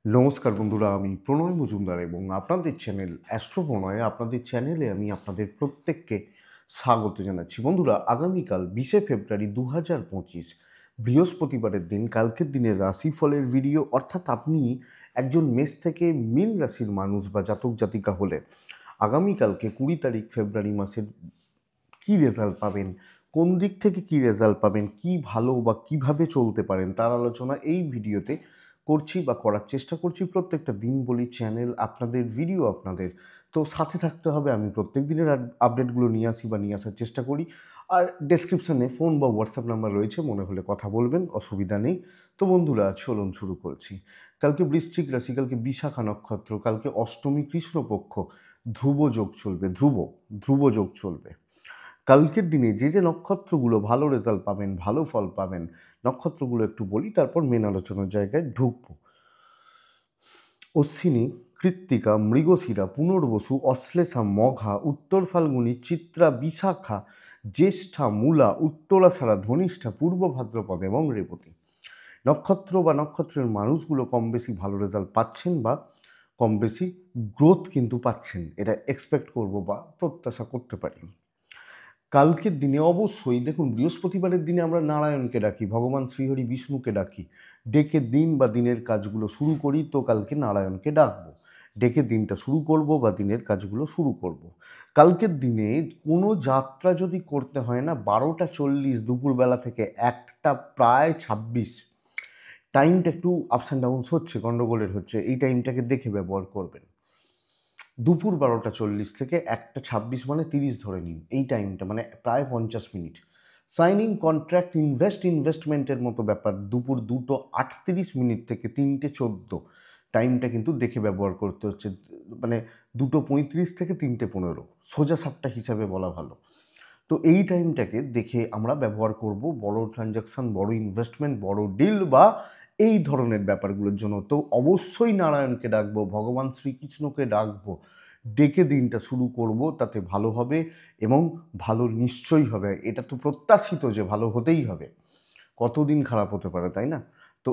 নমস্কার বন্ধুরা, আমি প্রণয় মজুমদার এবং আপনাদের চ্যানেল অ্যাস্ট্রো প্রণয়ে আপনাদের চ্যানেলে আমি আপনাদের প্রত্যেককে স্বাগত জানাচ্ছি। বন্ধুরা, আগামীকাল 20শে ফেব্রুয়ারি 2025 বৃহস্পতিবারের দিন, কালকের দিনের রাশিফলের ভিডিও। অর্থাৎ আপনি একজন মেষ থেকে মীন রাশির মানুষ বা জাতক জাতিকা হলে আগামীকালকে 20 তারিখ ফেব্রুয়ারি মাসের কী রেজাল্ট পাবেন, কোন দিক থেকে কী রেজাল্ট পাবেন, কী ভালো বা কীভাবে চলতে পারেন তার আলোচনা এই ভিডিওতে করছি বা করার চেষ্টা করছি। প্রত্যেকটা দিন বলি চ্যানেল আপনাদের, ভিডিও আপনাদের, তো সাথে থাকতে হবে। আমি প্রত্যেক দিনের আপডেটগুলো নিয়ে আসি বা নিয়ে আসার চেষ্টা করি। আর ডেসক্রিপশানে ফোন বা হোয়াটসঅ্যাপ নাম্বার রয়েছে, মনে হলে কথা বলবেন, অসুবিধা নেই। তো বন্ধুরা, চলুন শুরু করছি। কালকে বৃশ্চিক রাশি, কালকে বিশাখা নক্ষত্র, কালকে অষ্টমী কৃষ্ণপক্ষ, ধ্রুব যোগ চলবে। ধ্রুব যোগ চলবে কালকের দিনে। যে যে নক্ষত্রগুলো ভালো রেজাল্ট পাবেন, ভালো ফল পাবেন, নক্ষত্রগুলো একটু বলি, তারপর মেন আলোচনার জায়গায় ঢুকবো। অশ্বিনী, কৃত্তিকা, মৃগশিরা, পুনর্বসু, অশ্লেষা, মঘা, উত্তর ফাল্গুনী, চিত্রা, বিশাখা, জ্যেষ্ঠা, মূলা, উত্তরাষাঢ়া, ধনিষ্ঠা, পূর্ব ভাদ্রপদ এবং রেবতী। নক্ষত্র বা নক্ষত্রের মানুষগুলো কম বেশি ভালো রেজাল্ট পাচ্ছেন বা কম বেশি গ্রোথ কিন্তু পাচ্ছেন, এটা এক্সপেক্ট করব বা প্রত্যাশা করতে পারি। কালকের দিনে অবশ্যই দেখুন, বৃহস্পতিবারের দিনে আমরা নারায়ণকে ডাকি, ভগবান শ্রীহরি বিষ্ণুকে ডাকি, ডেকে দিন বা দিনের কাজগুলো শুরু করি। তো কালকে নারায়ণকে ডাকবো, ডেকে দিনটা শুরু করব বা দিনের কাজগুলো শুরু করব। কালকের দিনে কোনো যাত্রা যদি করতে হয় না, 12টা 40 দুপুরবেলা থেকে 1টা প্রায় 26, টাইমটা একটু আপস অ্যান্ড ডাউনস হচ্ছে, গণ্ডগোলের হচ্ছে, এই টাইমটাকে দেখে ব্যবহার করবেন। দুপুর 12টা 40 থেকে 1টা 26 মানে 30 ধরে নিন, এই টাইমটা মানে প্রায় 50 মিনিট। সাইনিং কন্ট্রাক্ট, ইনভেস্টমেন্টের মতো ব্যাপার দুপুর 2টো 38 থেকে 3টে 14, টাইমটা কিন্তু দেখে ব্যবহার করতে হচ্ছে। মানে 2টো 35 থেকে 3টে 15, সোজা সাপটা হিসাবে বলা ভালো। তো এই টাইমটাকে দেখে আমরা ব্যবহার করব বড় ট্রানজাকশন, বড় ইনভেস্টমেন্ট, বড় ডিল বা এই ধরনের ব্যাপারগুলোর জন্য। তো অবশ্যই নারায়ণকে ডাকবো, ভগবান শ্রীকৃষ্ণকে ডাকবো, ডেকে দিনটা শুরু করব, তাতে ভালো হবে এবং ভালো নিশ্চয়ই হবে। এটা তো প্রত্যাশিত যে ভালো হতেই হবে, কতদিন খারাপ হতে পারে, তাই না? তো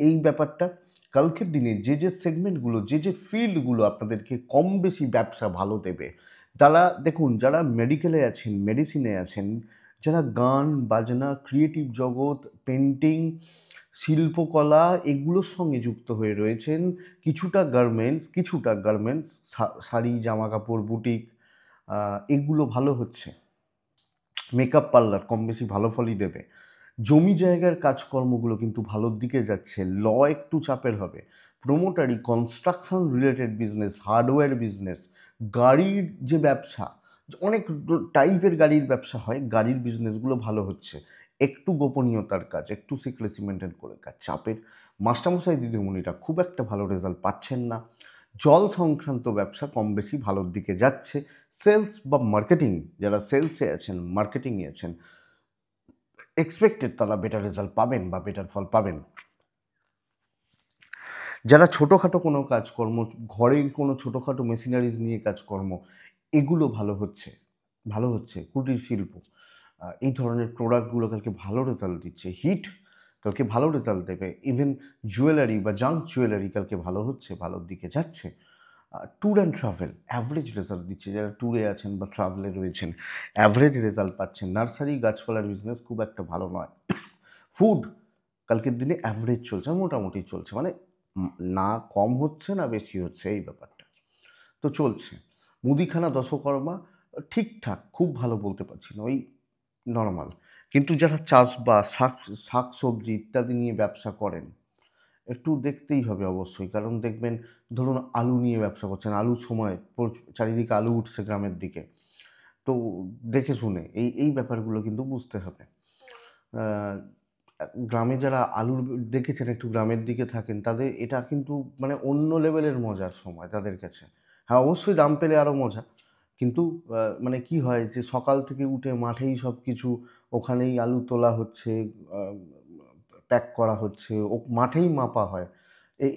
এই ব্যাপারটা কালকের দিনে যে যে সেগমেন্টগুলো, যে যে ফিল্ডগুলো আপনাদেরকে কম বেশি ব্যবসা ভালো দেবে, যারা দেখুন, যারা মেডিকেলে আছেন, মেডিসিনে আছেন, যারা গান বাজনা, ক্রিয়েটিভ জগৎ, পেন্টিং, শিল্পকলা, এগুলোর সঙ্গে যুক্ত হয়ে রয়েছেন, কিছুটা গার্মেন্টস, শাড়ি, জামা কাপড়, বুটিক, এগুলো ভালো হচ্ছে। মেকআপ পার্লার কম বেশি ভালো ফলই দেবে। জমি জায়গার কাজকর্মগুলো কিন্তু ভালোর দিকে যাচ্ছে। ল একটু চাপের হবে। প্রোমোটারি, construction related business, hardware business, গাড়ির যে ব্যবসা, অনেক টাইপের গাড়ির ব্যবসা হয়, গাড়ির বিজনেসগুলো ভালো হচ্ছে। একটু গোপনীয়তার কাজ, একটু সিক্রেসি মেনটেন করে কাজ, চাপের। মাস্টারমশাই দিদিমণিরা খুব একটা ভালো রেজাল্ট পাচ্ছেন না। জল সংক্রান্ত ব্যবসা কম বেশি ভালোর দিকে যাচ্ছে। সেলস বা মার্কেটিং, যারা সেলসে আছেন, মার্কেটিংয়ে আছেন, এক্সপেক্টেড তারা বেটার রেজাল্ট পাবেন বা বেটার ফল পাবেন। যারা ছোটোখাটো কোনো কাজকর্ম, ঘরে কোনো ছোটোখাটো মেশিনারিজ নিয়ে কাজকর্ম, এগুলো ভালো হচ্ছে। কুটির শিল্প, এই ধরনের প্রোডাক্টগুলো কালকে ভালো রেজাল্ট দিচ্ছে। হিট কালকে ভালো রেজাল্ট দেবে। ইভেন জুয়েলারি বা জাঙ্ক জুয়েলারি কালকে ভালো হচ্ছে, ভালোর দিকে যাচ্ছে। Tour and travel average result দিচ্ছে, যারা ট্যুরে আছেন বা ট্রাভেলে রয়েছেন অ্যাভারেজ রেজাল্ট পাচ্ছেন। নার্সারি, গাছপালার বিজনেস খুব একটা ভালো নয়। ফুড কালকের দিনে অ্যাভারেজ চলছে, মোটামুটি চলছে, মানে না কম হচ্ছে না বেশি হচ্ছে, এই ব্যাপারটা তো চলছে। মুদিখানা, দশকর্মা ঠিকঠাক, খুব ভালো বলতে পারছি না, ওই নর্মাল। কিন্তু যারা চাষবাস, শাক সবজি ইত্যাদি নিয়ে ব্যবসা করেন, একটু দেখতেই হবে অবশ্যই। কারণ দেখবেন, ধরুন আলু নিয়ে ব্যবসা করছেন, আলুর সময় চারিদিকে আলু উঠছে গ্রামের দিকে, তো দেখে শুনে এই ব্যাপারগুলো কিন্তু বুঝতে হবে। গ্রামে যারা আলুর দেখেছেন, একটু গ্রামের দিকে থাকেন, তাদের এটা কিন্তু মানে অন্য লেভেলের মজার সময় তাদের কাছে। হ্যাঁ, অবশ্যই দাম পেলে আরও মজা, কিন্তু মানে কি হয় যে সকাল থেকে উঠে মাঠেই সব কিছু, ওখানেই আলু তোলা হচ্ছে, প্যাক করা হচ্ছে, ও মাঠেই মাপা হয়,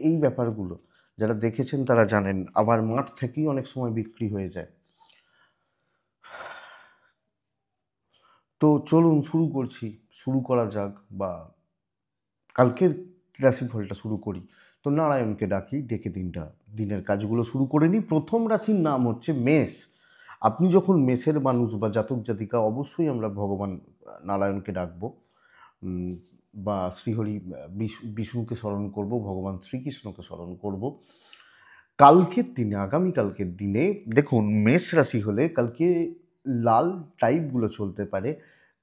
এই ব্যাপারগুলো যারা দেখেছেন তারা জানেন। আবার মাঠ থেকেই অনেক সময় বিক্রি হয়ে যায়। তো চলুন শুরু করা যাক। বা কালকের রাশিফলটা শুরু করি। তো নারায়ণকে ডাকি, ডেকে দিনের কাজগুলো শুরু করে নিই। প্রথম রাশির নাম হচ্ছে মেষ। আপনি যখন মেষের মানুষ বা জাতক জাতিকা, অবশ্যই আমরা ভগবান নারায়ণকে ডাকবো, বা শ্রীহরি বিষ্ণুকে স্মরণ করব, ভগবান শ্রীকৃষ্ণকে স্মরণ করব। কালকের দিনে, আগামীকালকের দিনে দেখুন, মেষ রাশি হলে কালকে লাল টাইপগুলো চলতে পারে।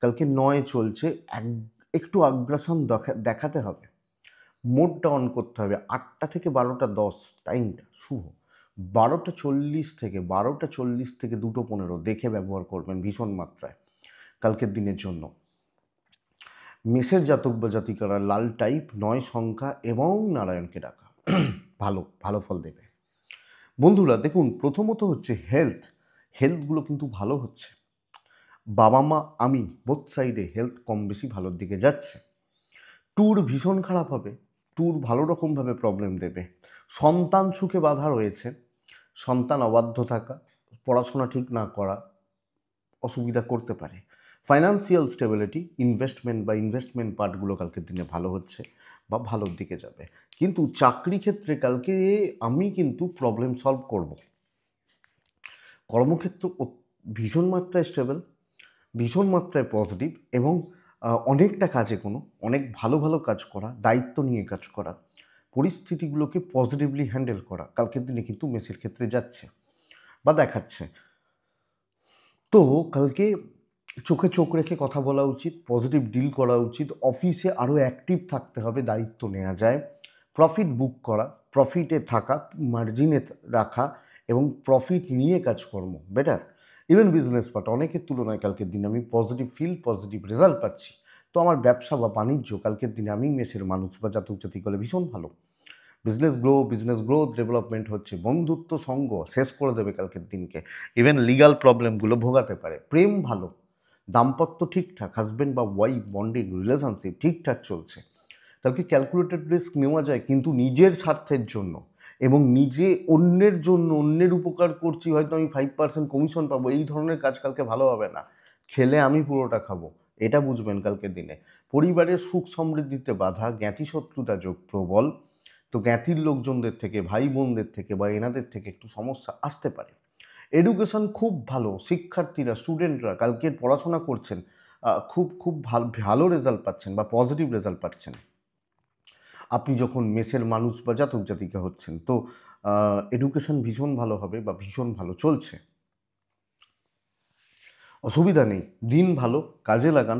কালকে 9 চলছে, একটু আগ্রাসন দেখাতে হবে, মোডটা অন করতে হবে। 8টা থেকে 12টা 10 টাইমটা শুভ। 12:40 থেকে 2:15 দেখে ব্যবহার করবেন ভীষণ মাত্রায় কালকের দিনের জন্য। মেষের জাতক বা জাতিকারা লাল টাইপ, 9 সংখ্যা এবং নারায়ণকে ডাকা ভালো ভালো ফল দেবে। বন্ধুরা দেখুন, প্রথমত হচ্ছে হেলথগুলো কিন্তু ভালো হচ্ছে। বাবা মা আমি বোথ সাইডে হেলথ কম বেশি ভালোর দিকে যাচ্ছে। ট্যুর ভীষণ খারাপ হবে, ট্যুর ভালো রকমভাবে প্রবলেম দেবে। সন্তান সুখে বাধা রয়েছে, সন্তান অবাধ্য থাকা, পড়াশোনা ঠিক না করা অসুবিধা করতে পারে। ফাইন্যান্সিয়াল স্টেবিলিটি, ইনভেস্টমেন্ট পার্টগুলো কালকের দিনে ভালো হচ্ছে বা ভালোর দিকে যাবে। কিন্তু চাকরি ক্ষেত্রে কালকে আমি কিন্তু প্রবলেম সলভ করব। কর্মক্ষেত্র ভীষণ মাত্রায় স্টেবল, ভীষণ মাত্রায় পজিটিভ, এবং অনেকটা কাজে অনেক ভালো ভালো কাজ করা, দায়িত্ব নিয়ে কাজ করা, পরিস্থিতিগুলোকে পজিটিভলি হ্যান্ডেল করা কালকের দিনে কিন্তু মেসের ক্ষেত্রে যাচ্ছে বা দেখাচ্ছে। তো কালকে চোখে চোখ রেখে কথা বলা উচিত, পজিটিভ ডিল করা উচিত, অফিসে আরও অ্যাক্টিভ থাকতে হবে, দায়িত্ব নেওয়া যায়, প্রফিট বুক করা, প্রফিটে থাকা, মার্জিনে রাখা এবং প্রফিট নিয়ে কাজকর্ম বেটার। ইভেন বিজনেস পার্ট অনেকের তুলনায় কালকের দিনে আমি পজিটিভ রেজাল্ট পাচ্ছি। তো আমার ব্যবসা বা বাণিজ্য কালকের দিনে আমি মেসের মানুষ বা জাতক জাতিকালে ভীষণ ভালো। বিজনেস গ্রোথ ডেভেলপমেন্ট হচ্ছে, বন্ধুত্ব সঙ্গ শেষ করে দেবে কালকের দিনকে। ইভেন লিগাল প্রবলেমগুলো ভোগাতে পারে। প্রেম ভালো, দাম্পত্য ঠিকঠাক, হাজব্যান্ড বা ওয়াইফ বন্ডিং রিলেশনশিপ ঠিকঠাক চলছে। কালকে ক্যালকুলেটেড রিস্ক নেওয়া যায়, কিন্তু নিজের স্বার্থের জন্য এবং নিজে অন্যের জন্য, অন্যের উপকার করছি, হয়তো আমি 5% কমিশন পাবো, এই ধরনের কাজ কালকে ভালো হবে না। খেলে আমি পুরোটা খাবো, এটা বুঝবেন কালকের দিনে। পরিবারের সুখ সমৃদ্ধিতে বাধা, জ্ঞাতি শত্রুতা যোগ প্রবল। তো জ্ঞাতির লোকজনদের থেকে, ভাই বোনদের থেকে বা এনাদের থেকে একটু সমস্যা আসতে পারে। এডুকেশন খুব ভালো, শিক্ষার্থীরা, স্টুডেন্টরা কালকের পড়াশোনা করছেন, খুব খুব ভালো রেজাল্ট পাচ্ছেন বা পজিটিভ রেজাল্ট পাচ্ছেন আপনি যখন মেসের মানুষ বা জাতক জাতিকা হচ্ছেন। তো এডুকেশন ভীষণ ভালো হবে বা ভীষণ ভালো চলছে, অসুবিধা নেই। দিন ভালো, কাজে লাগান,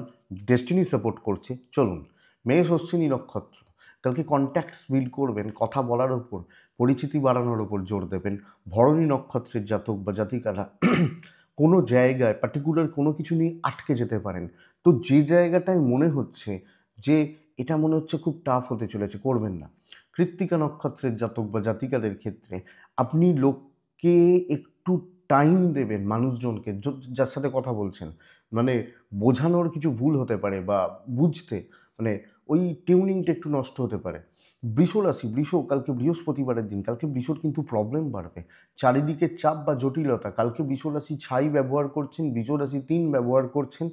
ডেস্টিনি সাপোর্ট করছে, চলুন। মেষ অশ্বিনী নক্ষত্র, কালকে কন্ট্যাক্টস বিল্ড করবেন, কথা বলার ওপর, পরিচিতি বাড়ানোর ওপর জোর দেবেন। ভরণী নক্ষত্রের জাতক বা জাতিকারা কোনো জায়গায় পার্টিকুলার কোনো কিছু নিয়ে আটকে যেতে পারেন। তো যে জায়গাটায় মনে হচ্ছে যে এটা মনে হচ্ছে খুব টাফ হতে চলেছে, করবেন না। কৃত্তিকা নক্ষত্রের জাতক বা জাতিকাদের ক্ষেত্রে আপনি লোককে একটু টাইম দেবেন, মানুষজনকে যার সাথে কথা বলছেন, মানে বোঝানোর কিছু ভুল হতে পারে বা বুঝতে, মানে ওই টিউনিংটা একটু নষ্ট হতে পারে। বৃষ কালকে বৃহস্পতিবারের দিন, কালকে বৃষর কিন্তু প্রবলেম বাড়বে, চারিদিকে চাপ বা জটিলতা। কালকে বৃষ রাশি 6 ব্যবহার করছেন, বৃষ রাশি 3 ব্যবহার করছেন,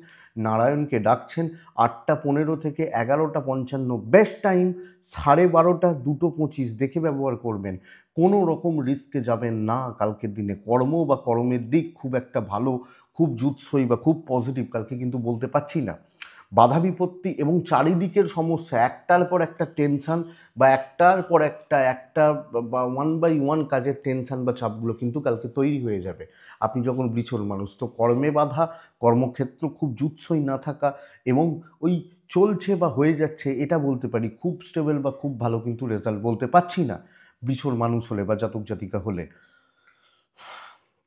নারায়ণকে ডাকছেন। 8:15 থেকে 11:55 বেস্ট টাইম, 12:30 2:25 দেখে ব্যবহার করবেন। কোনো রকম রিস্কে যাবেন না কালকের দিনে। কর্ম বা কর্মের দিক খুব একটা ভালো, খুব জুৎসই বা খুব পজিটিভ কালকে কিন্তু বলতে পারছি না। বাধা বিপত্তি এবং চারিদিকের সমস্যা, একটার পর একটা টেনশান বা একটার পর একটা বা 1 by 1 কাজের টেনশান বা চাপগুলো কিন্তু কালকে তৈরি হয়ে যাবে আপনি যখন বৃষর মানুষ। তো কর্মে বাধা, কর্মক্ষেত্র খুব জুৎসই না থাকা এবং ওই চলছে বা হয়ে যাচ্ছে এটা বলতে পারি, খুব স্টেবল বা খুব ভালো কিন্তু রেজাল্ট বলতে পারছি না বৃষর মানুষ হলে বা জাতক জাতিকা হলে।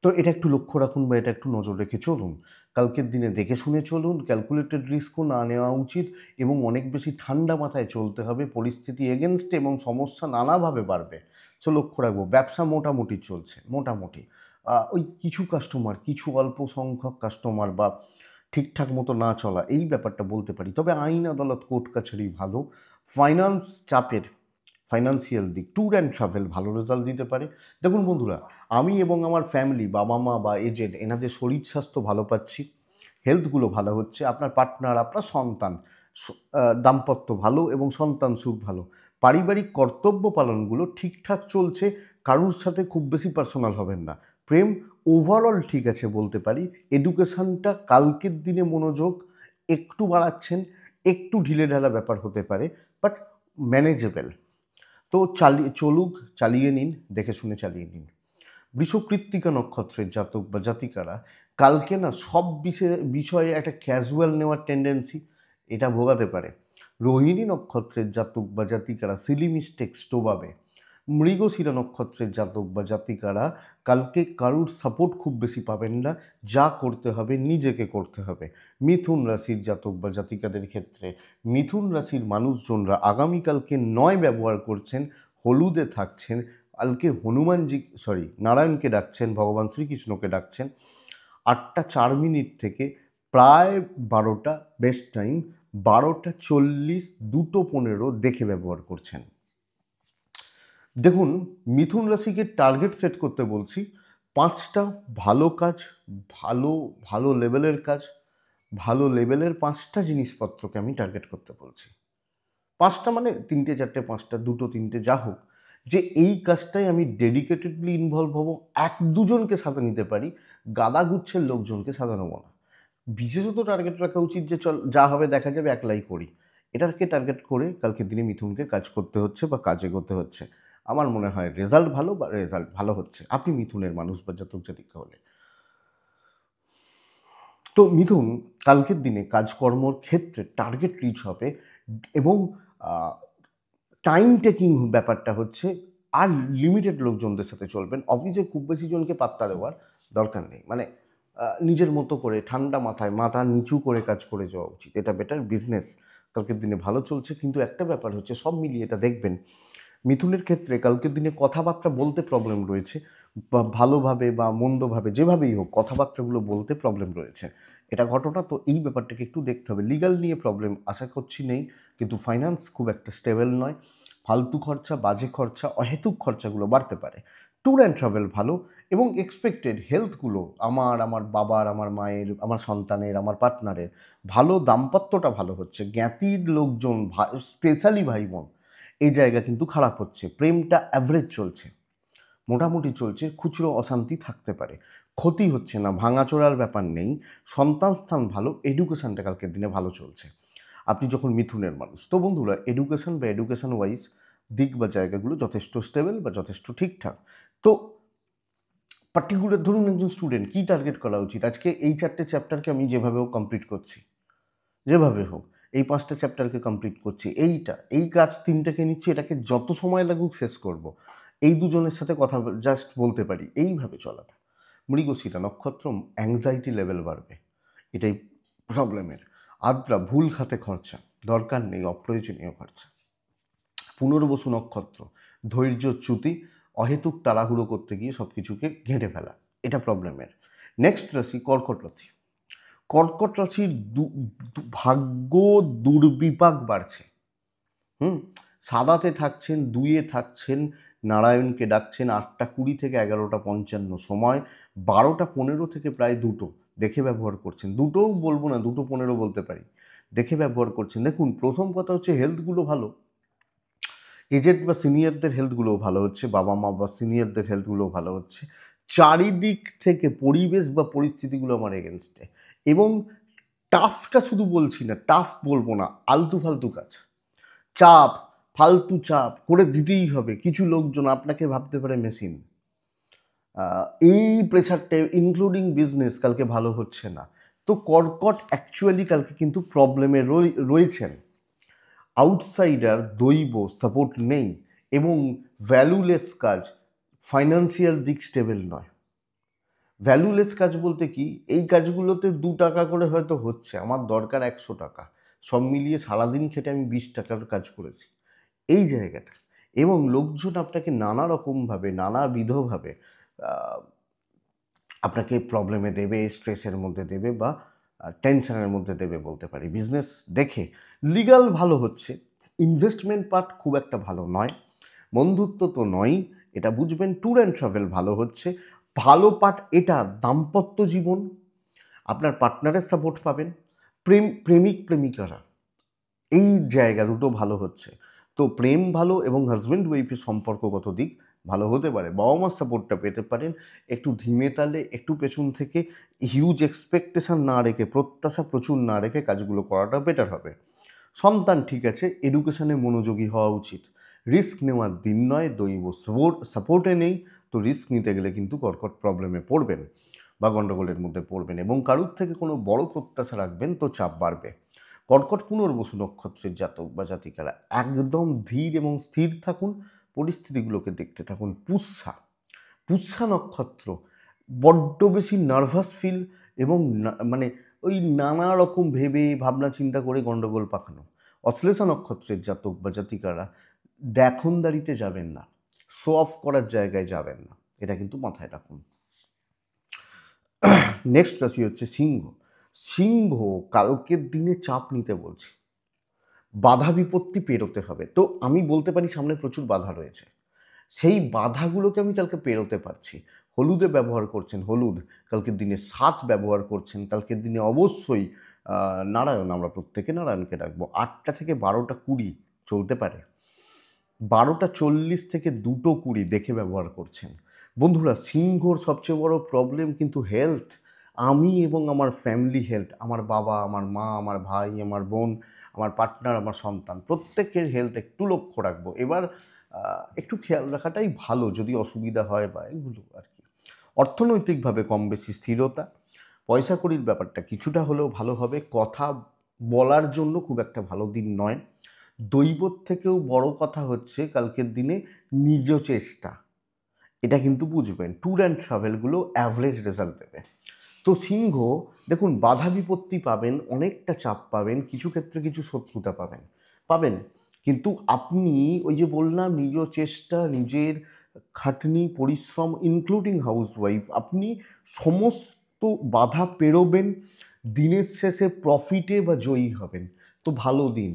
তো এটা একটু লক্ষ্য রাখুন বা এটা একটু নজর রেখে চলুন। কালকের দিনে দেখে শুনে চলুন, ক্যালকুলেটেড রিস্কও না নেওয়া উচিত এবং অনেক বেশি ঠান্ডা মাথায় চলতে হবে। পরিস্থিতি এগেনস্টে এবং সমস্যা নানাভাবে বাড়বে, সো লক্ষ্য রাখবো। ব্যবসা মোটামুটি চলছে, মোটামুটি ওই কিছু কাস্টমার, কিছু অল্প সংখ্যক কাস্টমার বা ঠিকঠাক মতো না চলা, এই ব্যাপারটা বলতে পারি। তবে আইন আদালত কোর্ট কাছারি ভালো। ফাইন্যান্সিয়াল দিক, ট্যুর অ্যান্ড ট্রাভেল ভালো রেজাল্ট দিতে পারে। দেখুন বন্ধুরা, আমি এবং আমার ফ্যামিলি, বাবা মা বা এজেড, এনাদের শরীর স্বাস্থ্য ভালো পাচ্ছি, হেলথগুলো ভালো হচ্ছে। আপনার পার্টনার, আপনার সন্তান, দাম্পত্য ভালো এবং সন্তান সুখ ভালো। পারিবারিক কর্তব্য পালনগুলো ঠিকঠাক চলছে, কারুর সাথে খুব বেশি পার্সোনাল হবেন না। প্রেম ওভারঅল ঠিক আছে বলতে পারি। এডুকেশনটা কালকের দিনে মনোযোগ একটু বাড়াচ্ছেন, একটু ঢিলেঢালা ব্যাপার হতে পারে, বাট ম্যানেজেবল। তো চলুক, চালিয়ে নিন, দেখে শুনে চালিয়ে নিন। বৃষকৃত্তিকা নক্ষত্রের জাতক বা জাতিকারা কালকে না সব বিষয়ে একটা ক্যাজুয়াল নেওয়ার টেন্ডেন্সি, এটা ভোগাতে পারে। রোহিণী নক্ষত্রের জাতক বা জাতিকারা সিলি মিস্টেক্স টোবাবে। মৃগশিরা নক্ষত্রের জাতক বা জাতিকারা কালকে কারুর সাপোর্ট খুব বেশি পাবেন না, যা করতে হবে নিজেকে করতে হবে। মিথুন রাশির জাতক বা জাতিকাদের ক্ষেত্রে মিথুন রাশির মানুষজনরা আগামীকালকে নয় ব্যবহার করছেন, হলুদে থাকছেন, কালকে নারায়ণকে ডাকছেন, ভগবান শ্রীকৃষ্ণকে ডাকছেন। 8টা 4 মিনিট থেকে প্রায় 12টা, বেস্ট টাইম 12টা 40, 2টো 15 দেখে ব্যবহার করছেন। দেখুন, মিথুন রাশিকে টার্গেট সেট করতে বলছি 5টা ভালো কাজ, ভালো ভালো লেভেলের কাজ, ভালো লেভেলের 5টা জিনিসপত্রকে আমি টার্গেট করতে বলছি। 5টা মানে 3টে 4টে 5টা 2টো 3টে যা হোক, যে এই কাজটাই আমি ডেডিকেটেডলি ইনভলভ হব। 1-2জনকে সাথে নিতে পারি, গাদাগুচ্ছের লোকজনকে সাথে নেব না। বিশেষত টার্গেট রাখা উচিত যে চল যা হবে দেখা যাবে, একলাই করি। এটাকে টার্গেট করে কালকের দিনে মিথুনকে কাজ করতে হচ্ছে বা কাজে করতে হচ্ছে। আমার মনে হয় রেজাল্ট ভালো হচ্ছে, আপনি মিথুনের মানুষ বা জাতক জাতিকা হলে। তো মিথুন কালকের দিনে কাজকর্মর ক্ষেত্রে টার্গেট রিচ হবে, এবং টাইম টেকিং ব্যাপারটা হচ্ছে, আর লিমিটেড লোকজনদের সাথে চলবেন। অফিসে খুব বেশি জনকে পাত্তা দেওয়ার দরকার নেই, মানে নিজের মতো করে ঠান্ডা মাথায় মাথা নিচু করে কাজ করে যাওয়া উচিত, এটা বেটার। বিজনেস কালকের দিনে ভালো চলছে, কিন্তু একটা ব্যাপার হচ্ছে সব মিলিয়ে এটা দেখবেন মিথুনের ক্ষেত্রে কালকের দিনে কথাবার্তা বলতে প্রবলেম রয়েছে, বা ভালোভাবে বা মন্দভাবে যেভাবেই হোক কথাবার্তাগুলো বলতে প্রবলেম রয়েছে, এটা ঘটনা। তো এই ব্যাপারটাকে একটু দেখতে হবে। লিগ্যাল নিয়ে প্রবলেম আশা করছি নেই, কিন্তু ফাইন্যান্স খুব একটা স্টেবল নয়। ফালতু খরচা, বাজে খরচা, অহেতুক খরচাগুলো বাড়তে পারে। ট্যুর অ্যান্ড ট্রাভেল ভালো, এবং এক্সপেক্টেড হেলথগুলো আমার বাবার, আমার মায়ের, আমার সন্তানের, আমার পার্টনারের ভালো, দাম্পত্যটা ভালো হচ্ছে। জ্ঞাতির লোকজন, স্পেশালি ভাই বোন, এই জায়গা কিন্তু খারাপ হচ্ছে। প্রেমটা অ্যাভারেজ চলছে, মোটামুটি চলছে, খুচরো অশান্তি থাকতে পারে, ক্ষতি হচ্ছে না, ভাঙাচোরার ব্যাপার নেই। সন্তান স্থান ভালো, এডুকেশনটা কালকের দিনে ভালো চলছে আপনি যখন মিথুনের মানুষ। তো বন্ধুরা, এডুকেশন বা এডুকেশন ওয়াইজ দিক বা জায়গাগুলো যথেষ্ট স্টেবল বা যথেষ্ট ঠিকঠাক। তো পার্টিকুলার ধরুন একজন স্টুডেন্ট কী টার্গেট করা উচিত? আজকে এই 4টে চ্যাপ্টারকে আমি যেভাবে হোক কমপ্লিট করছি, যেভাবে হোক এই 5টা চ্যাপ্টারকে কমপ্লিট করছি, এই কাজ 3টাকে নিচ্ছি, এটাকে যত সময় লাগুক শেষ করব। এই দুজনের সাথে কথা জাস্ট বলতে পারি, এইভাবে চলাটা। মৃগশিরা নক্ষত্র, অ্যাংজাইটি লেভেল বাড়বে, এটাই প্রবলেমের। আদ্রা, ভুল খাতে খরচা, দরকার নেই অপ্রয়োজনীয় খরচা। পুনর্বসু নক্ষত্র, ধৈর্যচ্যুতি, অহেতুক তাড়াহুড়ো করতে গিয়ে সব কিছুকে ঘেঁটে ফেলা, এটা প্রবলেমের। নেক্সট রাশি কর্কট রাশি। কর্কট রাশির ভাগ্য দুর্বিপাক বাড়ছে। সাদাতে থাকছেন, 2-এ থাকছেন, নারায়ণকে ডাকছেন। 8টা 20 থেকে 11টা 55 সময়, 12টা 15 থেকে প্রায় 2টো দেখে ব্যবহার করছেন। 2টোও বলবো না, 2টো 15 বলতে পারি, দেখে ব্যবহার করছেন। দেখুন, প্রথম কথা হচ্ছে হেলথগুলো ভালো, এজেড বা সিনিয়রদের হেলথগুলোও ভালো হচ্ছে, বাবা মা বা সিনিয়রদের হেলথগুলোও ভালো হচ্ছে। চারিদিক থেকে পরিবেশ বা পরিস্থিতিগুলো আমার এগেনস্টে, এবং টাফটা শুধু বলছি না, টাফ বলবো না, আলতু ফালতু কাজ, চাপ, ফালতু চাপ করে দিতেই হবে। কিছু লোকজন আপনাকে ভাবতে পারে মেশিন। এই প্রেশারটা ইনক্লুডিং বিজনেস কালকে ভালো হচ্ছে না। তো কর্কট অ্যাকচুয়ালি কালকে কিন্তু প্রবলেমে রয়েছেন। আউটসাইডার, দৈব সাপোর্ট নেই, এবং ভ্যালুলেস কাজ, ফাইন্যান্সিয়াল দিক স্টেবল নয়। ভ্যালুলেস কাজ বলতে কি, এই কাজগুলোতে 2 টাকা করে হয়তো হচ্ছে, আমার দরকার 100 টাকা, সব মিলিয়ে সারাদিন খেটে আমি 20 টাকার কাজ করেছি, এই জায়গাটা। এবং লোকজন আপনাকে নানা রকমভাবে, নানাবিধভাবে আপনাকে প্রবলেমে দেবে, স্ট্রেসের মধ্যে দেবে, বা টেনশনের মধ্যে দেবে বলতে পারি। বিজনেস দেখে লিগ্যাল ভালো হচ্ছে, ইনভেস্টমেন্ট পার্ট খুব একটা ভালো নয়, বন্ধুত্ব তো নয়ই, এটা বুঝবেন। ট্যুর অ্যান্ড ট্রাভেল ভালো হচ্ছে। ভালো পার্ট এটা, দাম্পত্য জীবন, আপনার পার্টনারের সাপোর্ট পাবেন। প্রেমিক প্রেমিকারা, এই জায়গা দুটো ভালো হচ্ছে। তো প্রেম ভালো এবং হাজব্যান্ড ওয়াইফের সম্পর্কগত দিক ভালো হতে পারে, বাবা মার সাপোর্টটা পেতে পারেন। একটু ধীমে তালে, একটু পেছন থেকে হিউজ এক্সপেকটেশন না রেখে, প্রত্যাশা প্রচুর না রেখে কাজগুলো করাটা বেটার হবে। সন্তান ঠিক আছে, এডুকেশনে মনোযোগী হওয়া উচিত। রিস্ক নেওয়ার দিন নয়, দৈব সাপোর্টে নেই, তো রিস্ক নিতে গেলে কিন্তু কর্কট প্রবলেমে পড়বেন বা গণ্ডগোলের মধ্যে পড়বেন, এবং কারুর থেকে কোনো বড় প্রত্যাশা রাখবেন তো চাপ বাড়বে। কর্কট পুনর্বসু নক্ষত্রের জাতক বা জাতিকারা একদম ধীর এবং স্থির থাকুন, পরিস্থিতিগুলোকে দেখতে থাকুন। পুষ্যা নক্ষত্র বড্ড বেশি নার্ভাস ফিল এবং মানে ওই নানা রকম ভেবে ভাবনা চিন্তা করে গণ্ডগোল পাকানো। অশ্লেষা নক্ষত্রের জাতক বা জাতিকারা দেখনদারিতে যাবেন না, শো অফ করার জায়গায় যাবেন না, এটা কিন্তু মাথায় রাখুন। নেক্সট রাশি হচ্ছে সিংহ। সিংহ কালকের দিনে চাপ নিতে বলছি, বাধা বিপত্তি পেরোতে হবে। তো আমি বলতে পারি সামনে প্রচুর বাধা রয়েছে, সেই বাধাগুলোকে আমি কালকে পেরোতে পারছি। হলুদে ব্যবহার করছেন হলুদ, কালকের দিনে 7 ব্যবহার করছেন, কালকের দিনে অবশ্যই নারায়ণ, আমরা প্রত্যেকে নারায়ণকে রাখবো। 8টা থেকে 12টা 20 চলতে পারে, 12টা 40 থেকে 2টো 20 দেখে ব্যবহার করছেন। বন্ধুরা, সিংহর সবচেয়ে বড় প্রবলেম কিন্তু হেলথ। আমি এবং আমার ফ্যামিলি হেলথ, আমার বাবা, আমার মা, আমার ভাই, আমার বোন, আমার পার্টনার, আমার সন্তান, প্রত্যেকের হেলথ একটু লক্ষ্য রাখবো। এবার একটু খেয়াল রাখাটাই ভালো, যদি অসুবিধা হয় বা এগুলো আর কি। অর্থনৈতিকভাবে কম বেশি স্থিরতা, পয়সা কড়ির ব্যাপারটা কিছুটা হলেও ভালো হবে। কথা বলার জন্য খুব একটা ভালো দিন নয়। দৈবত থেকেও বড় কথা হচ্ছে কালকের দিনে নিজ চেষ্টা, এটা কিন্তু বুঝবেন। ট্যুর অ্যান্ড ট্রাভেলগুলো অ্যাভারেজ রেজাল্ট দেবে। তো সিংহ দেখুন, বাধা বিপত্তি পাবেন, অনেকটা চাপ পাবেন, কিছু ক্ষেত্রে কিছু শত্রুতা পাবেন, কিন্তু আপনি ওই যে বললাম নিজ চেষ্টা, নিজের খাটনি, পরিশ্রম, ইনক্লুডিং হাউসওয়াইফ, আপনি সমস্ত বাধা পেরোবেন, দিনের শেষে প্রফিটে বা জয়ী হবেন। তো ভালো দিন।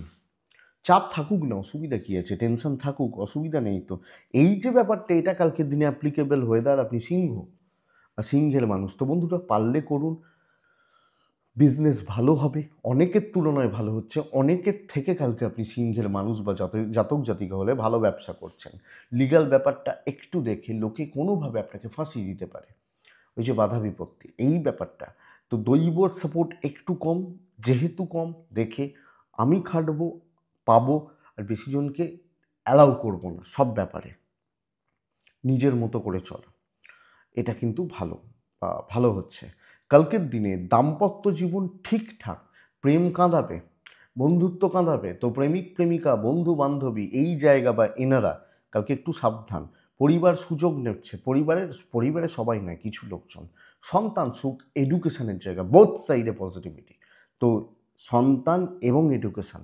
চাপ থাকুক না, অসুবিধা কী আছে, টেনশন থাকুক, অসুবিধা নেই তো। এই যে ব্যাপারটা, এটা কালকের দিনে অ্যাপ্লিকেবল ওয়েদার, আপনি সিংহ আর সিংহের মানুষ, তো বন্ধুরা পারলে করুন, বিজনেস ভালো হবে, অনেকের তুলনায় ভালো হচ্ছে, অনেকের থেকে কালকে আপনি সিংহের মানুষ বা জাতক জাতিকা হলে ভালো ব্যবসা করছেন। লিগ্যাল ব্যাপারটা একটু দেখে, লোকে কোনোভাবে আপনাকে ফাঁসিয়ে দিতে পারে, ওই যে বাধা বিপত্তি, এই ব্যাপারটা। তো দৈবর সাপোর্ট একটু কম, যেহেতু কম, দেখে আমি খাটবো, পাবো, আর বেশিজনকে অ্যালাউ করবো না সব ব্যাপারে, নিজের মতো করে চলা, এটা কিন্তু ভালো হচ্ছে। কালকের দিনে দাম্পত্য জীবন ঠিকঠাক, প্রেম কাঁদাবে, বন্ধুত্ব কাঁদাবে, তো প্রেমিক প্রেমিকা, বন্ধু বান্ধবী, এই জায়গা বা এনারা কালকে একটু সাবধান। পরিবার সুযোগ নিচ্ছে, পরিবারে সবাই নয়, কিছু লোকজন। সন্তান সুখ, এডুকেশনের জায়গা, বোথ সাইডে পজিটিভিটি। তো সন্তান এবং এডুকেশন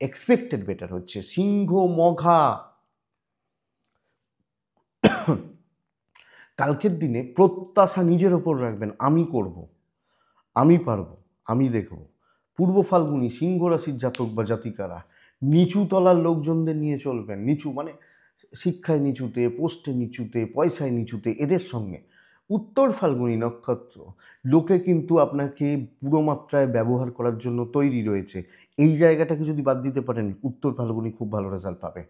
এক্সপেক্টেড বেটার হচ্ছে। সিংহ মঘা কালকের দিনে প্রত্যাশা নিজের ওপর রাখবেন, আমি করব, আমি পারবো, আমি দেখব। পূর্ব ফাল্গুনী সিংহ রাশির জাতক বা জাতিকারা নিচু তলার লোকজনদের নিয়ে চলবেন, নিচু মানে শিক্ষায় নিচুতে, পোস্টে নিচুতে, পয়সায় নিচুতে, এদের সঙ্গে। উত্তর ফাল্গুনী নক্ষত্র, লোকে কিন্তু আপনাকে পুরো মাত্রায় ব্যবহার করার জন্য তৈরি রয়েছে, এই জায়গাটাকে যদি বাদ দিতে পারেন, উত্তর ফাল্গুনী খুব ভালো রেজাল্ট পাবে।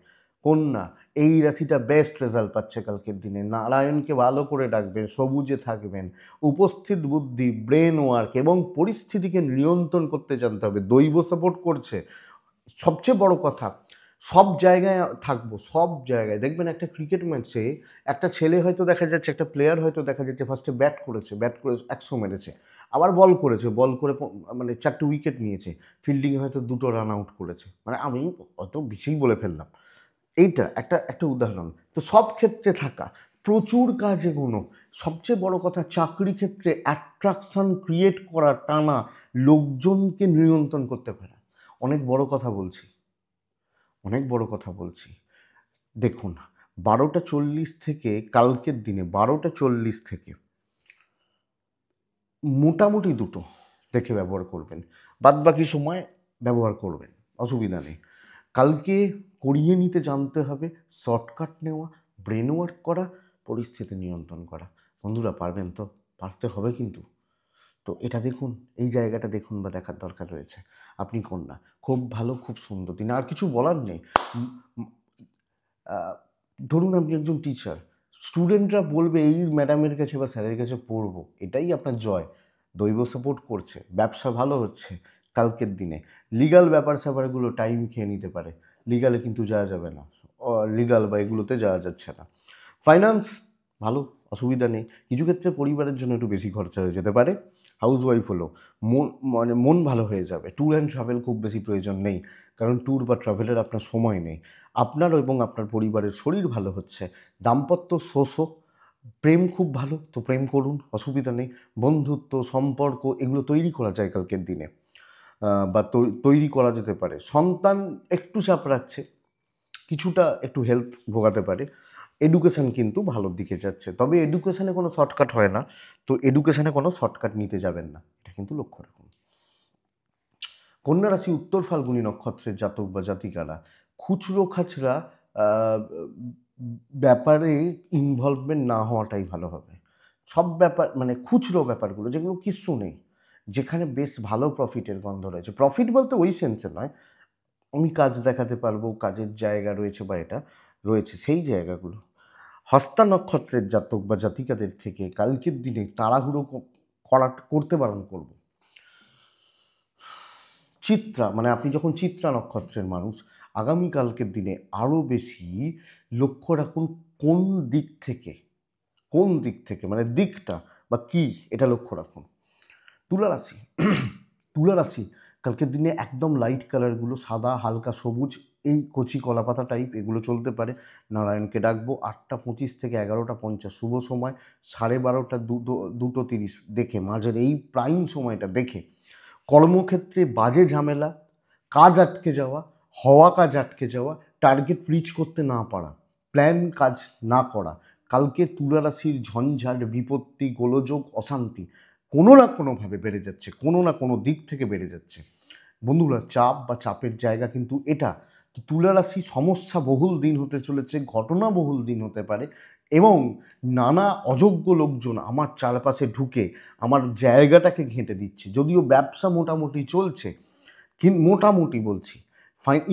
কন্যা, এই রাশিটা বেস্ট রেজাল্ট পাচ্ছে কালকের দিনে। নারায়ণকে ভালো করে ডাকবেন, সবুজে থাকবেন, উপস্থিত বুদ্ধি, ব্রেন ওয়ার্ক এবং পরিস্থিতিকে নিয়ন্ত্রণ করতে জানতে হবে। দৈব সাপোর্ট করছে, সবচেয়ে বড় কথা, সব জায়গায় থাকবো, সব জায়গায় দেখবেন। একটা ক্রিকেট ম্যাচে একটা ছেলে হয়তো দেখা যাচ্ছে, একটা প্লেয়ার হয়তো দেখা যাচ্ছে ফার্স্টে ব্যাট করে 100 মেরেছে, আবার বল করে মানে 4টে উইকেট নিয়েছে, ফিল্ডিংয়ে হয়তো 2টো রান আউট করেছে, মানে আমি হয়তো বেশিই বলে ফেললাম, এইটা একটা উদাহরণ। তো সব ক্ষেত্রে থাকা, প্রচুর কাজ এগোনো, সবচেয়ে বড় কথা চাকরি ক্ষেত্রে অ্যাট্রাকশন ক্রিয়েট করা, টানা, লোকজনকে নিয়ন্ত্রণ করতে পারা। অনেক বড় কথা বলছি, অনেক বড় কথা বলছি। দেখুন, 12টা 40 থেকে কালকের দিনে 12টা 40 থেকে মোটামুটি 2টো দেখে ব্যবহার করবেন, বাদবাকি সময় ব্যবহার করবেন, অসুবিধা নেই। কালকে করিয়ে নিতে জানতে হবে, শর্টকাট নেওয়া, ব্রেন ওয়ার্ক করা, পরিস্থিতি নিয়ন্ত্রণ করা। বন্ধুরা পারবেন তো? পারতে হবে কিন্তু। তো এটা দেখুন, এই জায়গাটা দেখুন বা দেখার দরকার রয়েছে। আপনি কন্যা, খুব ভালো, খুব সুন্দর দিন, আর কিছু বলার নেই। ধরুন আপনি একজন টিচার, স্টুডেন্টরা বলবে এই ম্যাডামের কাছে বা স্যারের কাছে পড়বো, এটাই আপনার জয়। দৈব সাপোর্ট করছে, ব্যবসা ভালো হচ্ছে কালকের দিনে। লিগাল ব্যাপার স্যাপারগুলো টাইম খেয়ে নিতে পারে, লিগালে কিন্তু যাওয়া যাবে না, লিগাল বা এগুলোতে যাওয়া যাচ্ছে না। ফাইন্যান্স ভালো, অসুবিধা নেই। কিছু ক্ষেত্রে পরিবারের জন্য একটু বেশি খরচা হয়ে যেতে পারে। হাউসওয়াইফ হলো মন ভালো হয়ে যাবে। ট্যুর অ্যান্ড ট্রাভেল খুব বেশি প্রয়োজন নেই, কারণ ট্যুর বা ট্রাভেলের আপনার সময় নেই। আপনার এবং আপনার পরিবারের শরীর ভালো হচ্ছে। দাম্পত্য শোষো, প্রেম খুব ভালো, তো প্রেম করুন, অসুবিধা নেই। বন্ধুত্ব, সম্পর্ক এগুলো তৈরি করা যায় কালকের দিনে, বা তৈরি করা যেতে পারে। সন্তান একটু চাপ রাখছে, কিছুটা একটু হেলথ ভোগাতে পারে। এডুকেশান কিন্তু ভালোর দিকে যাচ্ছে, তবে এডুকেশানে কোনো শর্টকাট হয় না, তো এডুকেশানে কোনো শর্টকাট নিতে যাবেন না, এটা কিন্তু লক্ষ্য রাখুন। কন্যা রাশি উত্তর ফাল্গুনী নক্ষত্রের জাতক বা জাতিকারা খুচরো খাচরা ব্যাপারে ইনভলভমেন্ট না হওয়াটাই ভালো হবে। সব ব্যাপার মানে খুচরো ব্যাপারগুলো যেগুলো কিচ্ছু নেই, যেখানে বেশ ভালো প্রফিটের গন্ধ রয়েছে, প্রফিট বলতে ওই সেন্সে নয়, আমি কাজ দেখাতে পারবো, কাজের জায়গা রয়েছে বা এটা রয়েছে, সেই জায়গাগুলো। হস্তা নক্ষত্রের জাতক বা জাতিকাদের থেকে কালকের দিনে তাড়াহুড়ো করতে বারণ করব। চিত্রা মানে আপনি যখন চিত্রা নক্ষত্রের মানুষ, আগামীকালকের দিনে আরও বেশি লক্ষ্য রাখুন কোন দিক থেকে, কোন দিক থেকে মানে দিকটা বা কী, এটা লক্ষ্য রাখুন। তুলা রাশি তুলা রাশি কালকের দিনে একদম লাইট কালারগুলো, সাদা, হালকা সবুজ, এই কচি কলাপাতা টাইপ এগুলো চলতে পারে। নারায়ণকে ডাকবো 8:25 থেকে 11:50 শুভ সময়, 12:30 2:30 দেখে, মাঝের এই প্রাইম সময়টা দেখে কর্মক্ষেত্রে বাজে ঝামেলা, কাজ আটকে যাওয়া, হওয়া কাজ আটকে যাওয়া, টার্গেট রিচ করতে না পারা, প্ল্যান কাজ না করা, কালকে তুলা রাশির ঝঞ্ঝাট, বিপত্তি, গোলযোগ, অশান্তি কোনো না কোনোভাবে বেড়ে যাচ্ছে, কোনো না কোনো দিক থেকে বেড়ে যাচ্ছে। বন্ধুরা, চাপ বা চাপের জায়গা কিন্তু এটা। তো তুলা রাশি সমস্যা বহুল দিন হতে চলেছে, ঘটনা বহুল দিন হতে পারে, এবং নানা অযোগ্য লোকজন আমার চারপাশে ঢুকে আমার জায়গাটাকে ঘেঁটে দিচ্ছে। যদিও ব্যবসা মোটামুটি চলছে, কিন্তু মোটামুটি বলছি,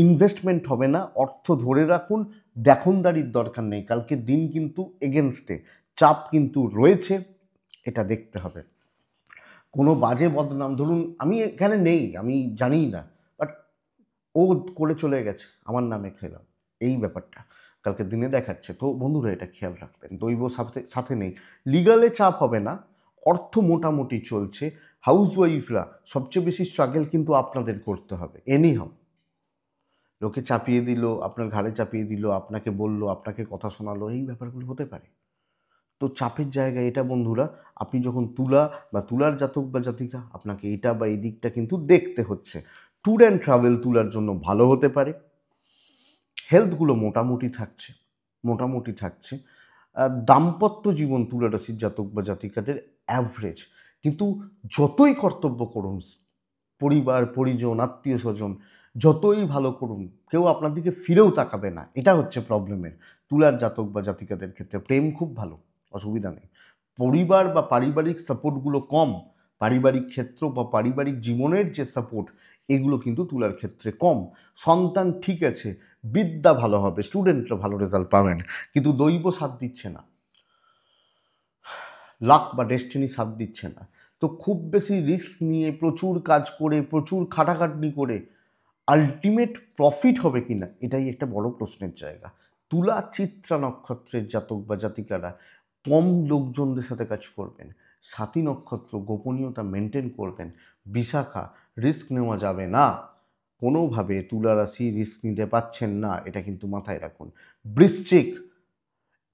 ইনভেস্টমেন্ট হবে না, অর্থ ধরে রাখুন, দেখনদারির দরকার নেই। কালকের দিন কিন্তু এগেনস্টে, চাপ কিন্তু রয়েছে, এটা দেখতে হবে। কোনো বাজে বদনাম, ধরুন আমি এখানে নেই, আমি জানিই না, বাট ও করে চলে গেছে, আমার নামে খেলাম, এই ব্যাপারটা কালকের দিনে দেখাচ্ছে। তো বন্ধুরা এটা খেয়াল রাখবেন, দৈব সাথে সাথে নেই, লিগালে চাপ হবে না, অর্থ মোটামুটি চলছে। হাউসওয়াইফরা সবচেয়ে বেশি স্ট্রাগল কিন্তু আপনাদের করতে হবে। এনিহাউ লোকে চাপিয়ে দিল, আপনার ঘাড়ে চাপিয়ে দিল, আপনাকে বলল, আপনাকে কথা শোনালো, এই ব্যাপারগুলো হতে পারে। তো চাপের জায়গা এটা বন্ধুরা, আপনি যখন তুলা বা তুলার জাতক বা জাতিকা, আপনাকে এটা বা এই দিকটা কিন্তু দেখতে হচ্ছে। ট্যুর অ্যান্ড ট্রাভেল তুলার জন্য ভালো হতে পারে, হেলথগুলো মোটামুটি থাকছে, মোটামুটি থাকছে। দাম্পত্য জীবন তুলা রাশির জাতক বা জাতিকাদের অ্যাভারেজ, কিন্তু যতই কর্তব্য করুন, পরিবার পরিজন আত্মীয় স্বজন যতই ভালো করুন, কেউ আপনার দিকে ফিরেও তাকাবে না, এটা হচ্ছে প্রবলেমের তুলার জাতক বা জাতিকাদের ক্ষেত্রে। প্রেম খুব ভালো, অসুবিধা নেই। পরিবার বা পারিবারিক সাপোর্টগুলো কম, পারিবারিক ক্ষেত্র বা পারিবারিক জীবনের যে সাপোর্ট, এগুলো কিন্তু তুলার ক্ষেত্রে কম। সন্তান ঠিক আছে, বিদ্যা ভালো হবে, স্টুডেন্টরা ভালো রেজাল্ট পাবেন, কিন্তু দৈব সাথ দিচ্ছে না, লাক বা ডেস্টিনি সাথ দিচ্ছে না। তো খুব বেশি রিস্ক নিয়ে প্রচুর কাজ করে, প্রচুর খাটাখাটনি করে আলটিমেট প্রফিট হবে কি না, এটাই একটা বড় প্রশ্নের জায়গা। তুলা চিত্রা নক্ষত্রের জাতক বা জাতিকারা কম লোকজনদের সাথে কাজ করবেন। স্বাতী নক্ষত্র গোপনীয়তা মেনটেন করবেন। বিশাখা রিস্ক নেওয়া যাবে না কোনোভাবে, তুলা রাশি রিস্ক নিতে পাচ্ছেন না, এটা কিন্তু মাথায় রাখুন। বৃশ্চিক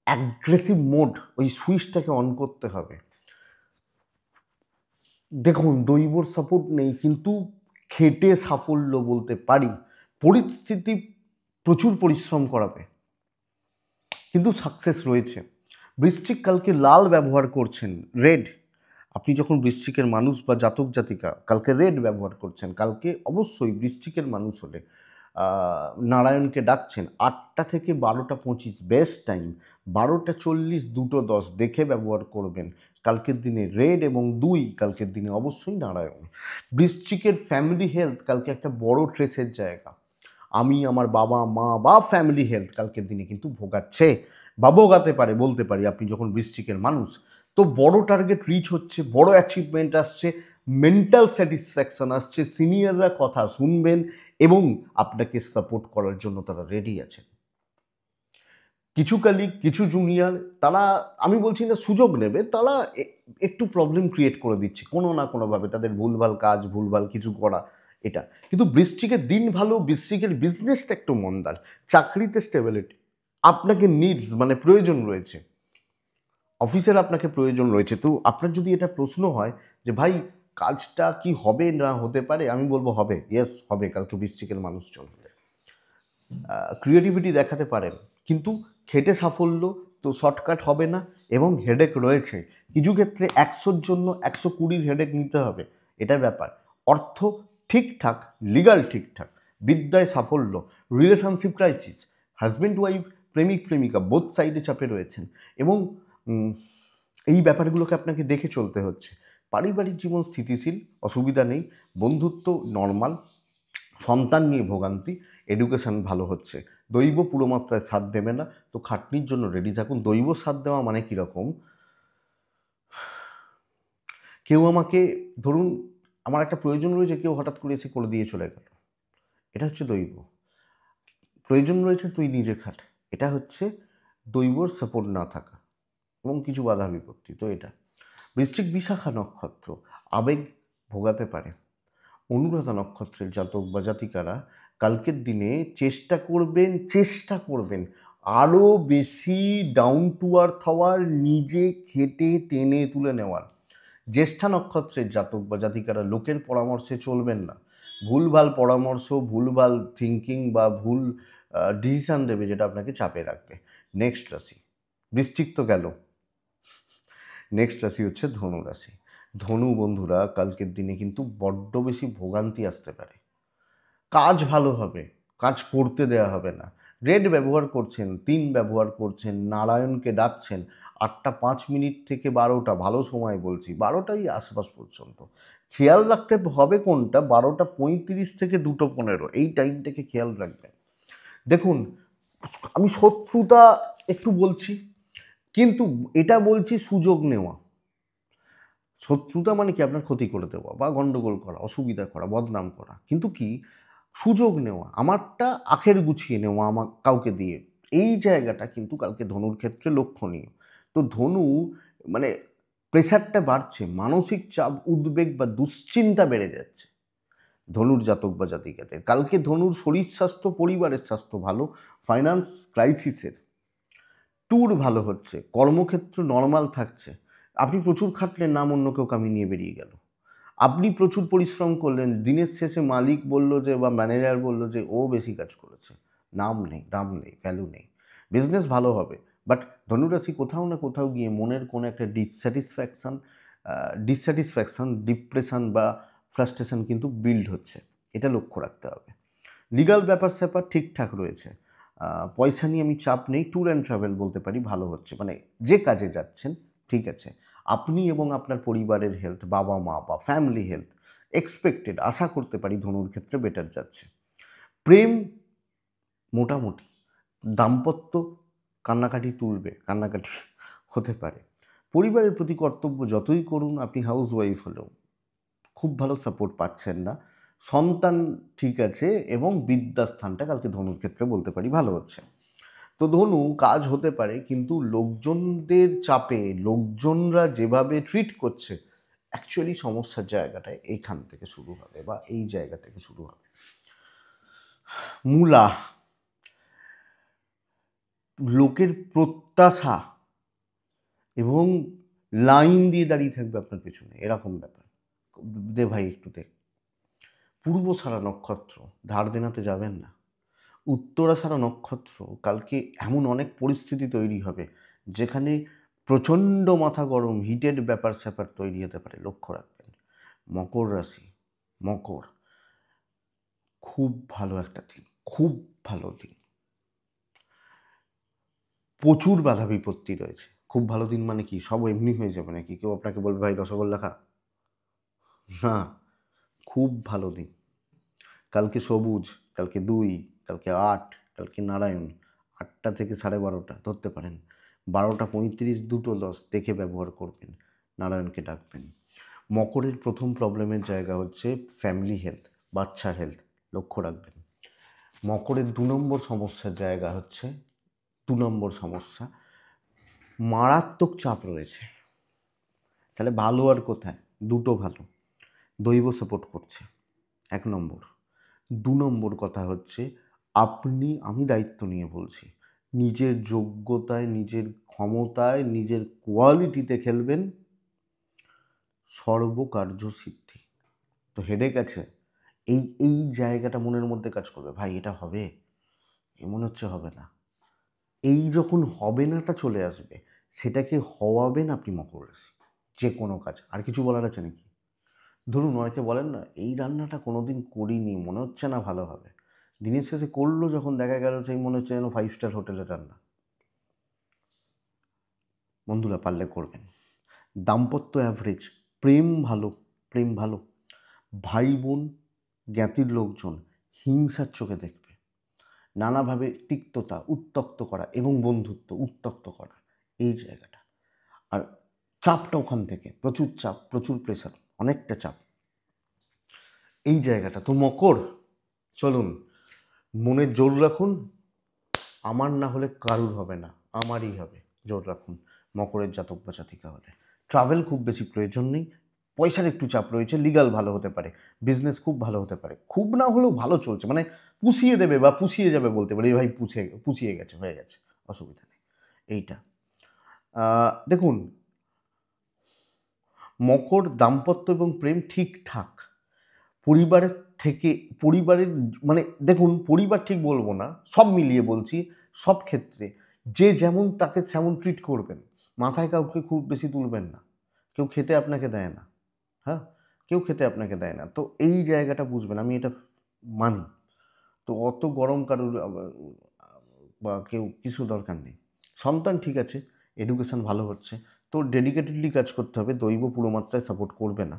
অ্যাগ্রেসিভ মোড, ওই সুইচটাকে অন করতে হবে। দেখুন, দৈবর সাপোর্ট নেই, কিন্তু খেটে সাফল্য বলতে পারি। পরিস্থিতি প্রচুর পরিশ্রম করাবে, কিন্তু সাকসেস রয়েছে। বৃশ্চিক কালকে লাল ব্যবহার করছেন, রেড। আপনি যখন বৃশ্চিকের মানুষ বা জাতক জাতিকা কালকে রেড ব্যবহার করছেন, কালকে অবশ্যই বৃশ্চিকের মানুষ হলে নারায়ণকে ডাকছেন। 8টা থেকে 12:25 বেস্ট টাইম, 12:40 2:10 দেখে ব্যবহার করবেন। কালকের দিনে রেড, এবং 2 কালকের দিনে অবশ্যই নারায়ণ। বৃশ্চিকের ফ্যামিলি হেলথ কালকে একটা বড় ট্রেসের জায়গা। আমি, আমার বাবা মা বা ফ্যামিলি হেলথ কালকের দিনে কিন্তু ভোগাচ্ছে বা ভোগাতে পারে, বলতে পারি। আপনি যখন বৃশ্চিকের মানুষ, তো বড় টার্গেট রিচ হচ্ছে, বড় অ্যাচিভমেন্ট আসছে, মেন্টাল স্যাটিসফ্যাকশন আসছে, সিনিয়ররা কথা শুনবেন এবং আপনাকে সাপোর্ট করার জন্য তারা রেডি আছেন। কিছু কালিগ, কিছু জুনিয়র, তারা, আমি বলছি না সুযোগ নেবে, তারা একটু প্রবলেম ক্রিয়েট করে দিচ্ছে কোনো না কোনোভাবে, তাদের ভুলভাল কাজ, ভুলভাল কিছু করা, এটা। কিন্তু বৃশ্চিকের দিন ভালো, বৃশ্চিকের বিজনেসটা একটু মন্দার, চাকরিতে স্টেবিলিটি, আপনাকে নিডস মানে প্রয়োজন রয়েছে, অফিসের আপনাকে প্রয়োজন রয়েছে। তো আপনার যদি এটা প্রশ্ন হয় যে ভাই কাজটা কি হবে না হতে পারে, আমি বলবো হবে, ইয়েস হবে। কালকে বৃশ্চিকের মানুষজন হলে ক্রিয়েটিভিটি দেখাতে পারেন, কিন্তু খেটে সাফল্য তো শর্টকাট হবে না, এবং হেডেক রয়েছে। কিছু ক্ষেত্রে 100-র জন্য 120-র হেডেক নিতে হবে, এটা ব্যাপার। অর্থ ঠিকঠাক, লিগাল ঠিকঠাক, বিদ্যায় সাফল্য, রিলেশনশিপ ক্রাইসিস, হাজব্যান্ড ওয়াইফ, প্রেমিক প্রেমিকা বোথ সাইডে চাপে রয়েছেন, এবং এই ব্যাপারগুলোকে আপনাকে দেখে চলতে হচ্ছে। পারিবারিক জীবন স্থিতিশীল, অসুবিধা নেই, বন্ধুত্ব নর্মাল, সন্তান নিয়ে ভোগান্তি, এডুকেশন ভালো হচ্ছে। দৈব পুরো মাত্রায় সাথ দেবে না, তো খাটনির জন্য রেডি থাকুন। দৈব সাথ দেওয়া মানে কীরকম, কেউ আমাকে, ধরুন আমার একটা প্রয়োজন রয়েছে, কেউ হঠাৎ করে এসে করে দিয়ে চলে গেল, এটা হচ্ছে দৈব। প্রয়োজন রয়েছে, তুই নিজে খাট, এটা হচ্ছে দৈবর সাপোর্ট না থাকা এবং কিছু বাধা বিপত্তি। তো এটা বৃশ্চিক বিশাখা নক্ষত্র, আবেগ ভোগাতে পারে। অনুরাধা নক্ষত্রের জাতক বা জাতিকারা কালকের দিনে চেষ্টা করবেন আরও বেশি ডাউন টু আর্থ হওয়ার, নিজে খেটে টেনে তুলে নেওয়ার। জ্যেষ্ঠা নক্ষত্রের জাতক বা জাতিকারা লোকের পরামর্শে চলবেন না। ভুলভাল পরামর্শ, ভুলভাল থিঙ্কিং বা ভুল ডিসিশান দেবে, যেটা আপনাকে চাপে রাখবে। নেক্সট রাশি, বৃশ্চিক তো গেল, নেক্সট রাশি হচ্ছে ধনু রাশি। ধনু বন্ধুরা কালকের দিনে কিন্তু বড্ড বেশি ভোগান্তি আসতে পারে। কাজ ভালো হবে, কাজ করতে দেয়া হবে না। রেড ব্যবহার করছেন, 3 ব্যবহার করছেন, নারায়ণকে ডাকছেন, 8টা 5 মিনিট থেকে 12টা, ভালো সময় বলছি, 12টাই আশপাশ পর্যন্ত। খেয়াল রাখতে হবে কোনটা, 12টা 35 থেকে 2টো 15, এই টাইমটাকে খেয়াল রাখবেন। দেখুন, আমি শত্রুতা একটু বলছি, কিন্তু এটা বলছি সুযোগ নেওয়া। শত্রুতা মানে কি, আপনার ক্ষতি করে দেওয়া বা গণ্ডগোল করা, অসুবিধা করা, বদনাম করা, কিন্তু কি সুযোগ নেওয়া, আমারটা আখের গুছিয়ে নেওয়া আমার কাউকে দিয়ে, এই জায়গাটা কিন্তু কালকে ধনুর ক্ষেত্রে লক্ষণীয়। তো ধনু মানে প্রেশারটা বাড়ছে, মানসিক চাপ, উদ্বেগ বা দুশ্চিন্তা বেড়ে যাচ্ছে ধনুর জাতক বা জাতিকাদের। কালকে ধনুর শরীর স্বাস্থ্য, পরিবারের স্বাস্থ্য ভালো, ফাইন্যান্স ক্রাইসিসের ট্যুর ভালো হচ্ছে, কর্মক্ষেত্র নর্মাল থাকছে। আপনি প্রচুর খাটলেন, নাম অন্য কেউ কামিয়ে নিয়ে বেরিয়ে গেল। আপনি প্রচুর পরিশ্রম করলেন, দিনের শেষে মালিক বলল যে, বা ম্যানেজার বলল যে ও বেশি কাজ করেছে, নাম নেই, দাম নেই, ভ্যালু নেই। বিজনেস ভালো হবে, বাট ধনুরাশি কোথাও না কোথাও গিয়ে মনের কোনো একটা ডিসস্যাটিসফ্যাকশন, ডিপ্রেশন বা ফ্রাস্ট্রেশন কিন্তু বিল্ড হচ্ছে, এটা লক্ষ্য রাখতে হবে। লিগাল ব্যাপার স্যাপার ঠিকঠাক রয়েছে, পয়সা নিয়ে আমি চাপ নেই, ট্যুর অ্যান্ড ট্রাভেল বলতে পারি ভালো হচ্ছে, মানে যে কাজে যাচ্ছেন ঠিক আছে। আপনি এবং আপনার পরিবারের হেলথ, বাবা মা বা ফ্যামিলি হেলথ এক্সপেক্টেড, আশা করতে পারি ধনুর ক্ষেত্রে বেটার যাচ্ছে। প্রেম মোটামুটি, দাম্পত্য কান্নাকাটি তুলবে, কান্নাকাটি হতে পারে। পরিবারের প্রতি কর্তব্য যতই করুন, আপনি হাউস ওয়াইফ হলেও খুব ভালো সাপোর্ট পাচ্ছেন না। সন্তান ঠিক আছে, এবং বিদ্যাস্থানটা কালকে ধনুর ক্ষেত্রে বলতে পারি ভালো হচ্ছে। তো ধনু কাজ হতে পারে, কিন্তু লোকজনদের চাপে, লোকজনরা যেভাবে ট্রিট করছে, অ্যাকচুয়ালি সমস্যার জায়গাটায় এইখান থেকে শুরু হবে বা এই জায়গা থেকে শুরু হবে। মূলা, লোকের প্রত্যাশা এবং লাইন দিয়ে দাঁড়িয়ে থাকবে আপনার পেছনে, এরকম ব্যাপার। দে ভাই একটু দেখ। পূর্বসারা নক্ষত্র, ধার দেনাতে যাবেন না। উত্তরাষাঢ়া নক্ষত্র, কালকে এমন অনেক পরিস্থিতি তৈরি হবে যেখানে প্রচণ্ড মাথা গরম, হিটেড ব্যাপার স্যাপার তৈরি হতে পারে, লক্ষ্য রাখবেন। মকর রাশি, মকর খুব ভালো একটা দিন, খুব ভালো দিন। প্রচুর বাধা বিপত্তি রয়েছে, খুব ভালো দিন মানে কি সব এমনি হয়ে যাবে নাকি? কেউ আপনাকে বলবে ভাই রসগোল্লা খা? না, খুব ভালো দিন। কালকে সবুজ, কালকে ২, কালকে ৮, কালকে নারায়ণ। ৮টা থেকে 12:30 ধরতে পারেন। 12:35 2টো 10 দেখে ব্যবহার করবেন। নারায়ণকে ডাকবেন। মকরের প্রথম প্রবলেমের জায়গা হচ্ছে ফ্যামিলি হেলথ, বাচ্চার হেলথ, লক্ষ্য রাখবেন। মকরের ২ নম্বর সমস্যার জায়গা হচ্ছে ২ নম্বর সমস্যা, মারাত্মক চাপ রয়েছে। তাহলে ভালো আর কোথায়? দুটো ভালো। দৈব সাপোর্ট করছে ১ নম্বর। ২ নম্বর কথা হচ্ছে আমি দায়িত্ব নিয়ে বলছি, নিজের যোগ্যতায়, নিজের ক্ষমতায়, নিজের কোয়ালিটিতে খেলবেন, সর্বকার্যসিদ্ধি। তো হেডেক আছে, এই জায়গাটা মনের মধ্যে কাজ করবে, ভাই এটা হবে? মনে হচ্ছে হবে না। এই যখন হবে নাটা চলে আসবে, সেটাকে হওয়াবেন আপনি মকর রাশি। যে কোনো কাজ। আর কিছু বলার আছে নাকি? ধরুন অনেকে বলেন না, এই রান্নাটা কোনো দিন করিনি, মনে হচ্ছে না ভালো হবে। দিনের শেষে করলো যখন, দেখা গেল সেই মনে হচ্ছে যেন 5 স্টার হোটেলের রান্না। বন্ধুরা পারলে করবেন। দাম্পত্য অ্যাভারেজ, প্রেম ভালো, প্রেম ভালো। ভাই বোন, জ্ঞাতির লোকজন হিংসার চোখে দেখবে। নানাভাবে তিক্ততা, উত্তক্ত করা এবং বন্ধুত্ব উত্তক্ত করা, এই জায়গাটা। আর চাপটা ওখান থেকে, প্রচুর চাপ, প্রচুর প্রেশার, অনেকটা চাপ, এই জায়গাটা। তো মকর, চলুন মনে জোর রাখুন, আমার না হলে কারুর হবে না, আমারই হবে, জোর রাখুন মকরের জাতক বা জাতিকা হলে। ট্রাভেল খুব বেশি প্রয়োজন নেই, পয়সার একটু চাপ রয়েছে, লিগাল ভালো হতে পারে, বিজনেস খুব ভালো হতে পারে, খুব না হলেও ভালো চলছে, মানে পুষিয়ে দেবে বা পুষিয়ে যাবে বলতে পারি, এই ভাই পুষিয়ে গেছে, হয়ে গেছে, অসুবিধা নেই। এইটা দেখুন, মকর দাম্পত্য এবং প্রেম ঠিকঠাক। পরিবারের থেকে, পরিবারের মানে দেখুন, পরিবার ঠিক বলবো না, সব মিলিয়ে বলছি, সব ক্ষেত্রে যে যেমন তাকে তেমন ট্রিট করবেন। মাথায় কাউকে খুব বেশি তুলবেন না। কেউ খেতে আপনাকে দেয় না, হ্যাঁ, কেউ খেতে আপনাকে দেয় না, তো এই জায়গাটা বুঝবেন, আমি এটা মানি। তো অত গরম কারুর বা কেউ কিছু দরকার নেই। সন্তান ঠিক আছে, এডুকেশন ভালো হচ্ছে, তো ডেডিকেটেডলি কাজ করতে হবে, দৈব পুরো মাত্রায় সাপোর্ট করবে না।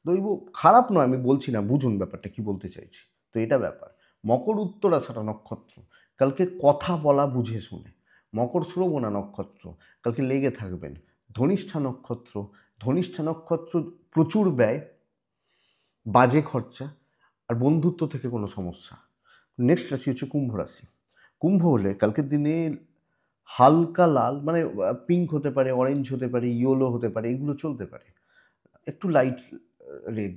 দৈব খারাপ নয়, আমি বলছি না, বুঝুন ব্যাপারটা কি বলতে চাইছি। তো এটা ব্যাপার। মকর উত্তরাষাঢ়া নক্ষত্র, কালকে কথা বলা বুঝে শুনে। মকর শ্রবণা নক্ষত্র, কালকে লেগে থাকবেন। ধনিষ্ঠা নক্ষত্র, ধনিষ্ঠা নক্ষত্র প্রচুর ব্যয়, বাজে খরচা, আর বন্ধুত্ব থেকে কোনো সমস্যা। নেক্সট রাশি হচ্ছে কুম্ভ রাশি। কুম্ভ হলে কালকের দিনে হালকা লাল, মানে পিঙ্ক হতে পারে, অরেঞ্জ হতে পারে, ইয়েলো হতে পারে, এগুলো চলতে পারে, একটু লাইট রেড,